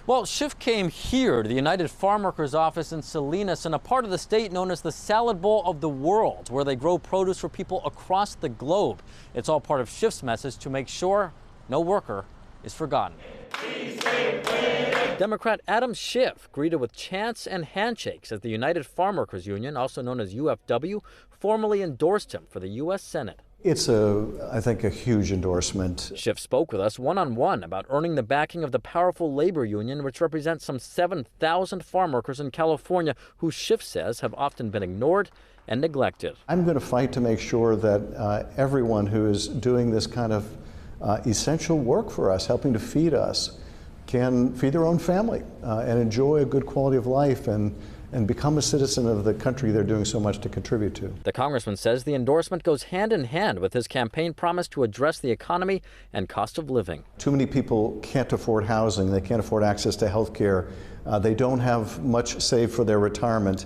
Well, Schiff came here to the United Farm Workers office in Salinas, in a part of the state known as the Salad Bowl of the world, where they grow produce for people across the globe. It's all part of Schiff's message to make sure no worker is forgotten. Democrat Adam Schiff greeted with chants and handshakes as the United Farm Workers Union, also known as UFW, formally endorsed him for the U.S. Senate. It's, I think, a huge endorsement. Schiff spoke with us one-on-one about earning the backing of the powerful labor union, which represents some 7,000 farm workers in California, who Schiff says have often been ignored and neglected. I'm going to fight to make sure that everyone who is doing this kind of essential work for us, helping to feed us, can feed their own family and enjoy a good quality of life and become a citizen of the country they're doing so much to contribute to. The congressman says the endorsement goes hand in hand with his campaign promise to address the economy and cost of living. Too many people can't afford housing, they can't afford access to health care, they don't have much saved for their retirement.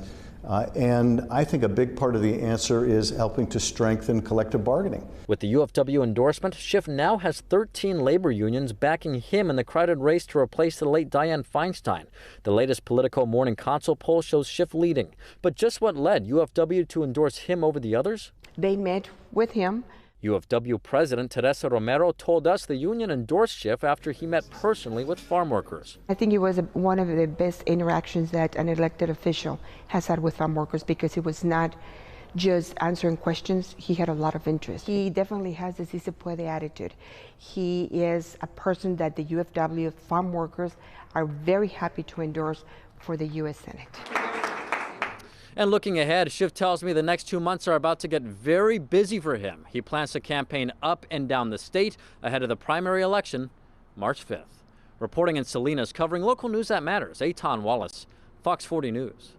And I think a big part of the answer is helping to strengthen collective bargaining. With the UFW endorsement, Schiff now has 13 labor unions backing him in the crowded race to replace the late Dianne Feinstein. The latest Politico Morning Consult poll shows Schiff leading. But just what led UFW to endorse him over the others? They met with him. UFW President Teresa Romero told us the union endorsed Schiff after he met personally with farm workers. I think it was one of the best interactions that an elected official has had with farm workers, because he was not just answering questions, he had a lot of interest. He definitely has the si se puede attitude. He is a person that the UFW farm workers are very happy to endorse for the U.S. Senate. And looking ahead, Schiff tells me the next 2 months are about to get very busy for him. He plans to campaign up and down the state ahead of the primary election, March 5th. Reporting in Salinas, covering local news that matters, Eitan Wallace, Fox 40 News.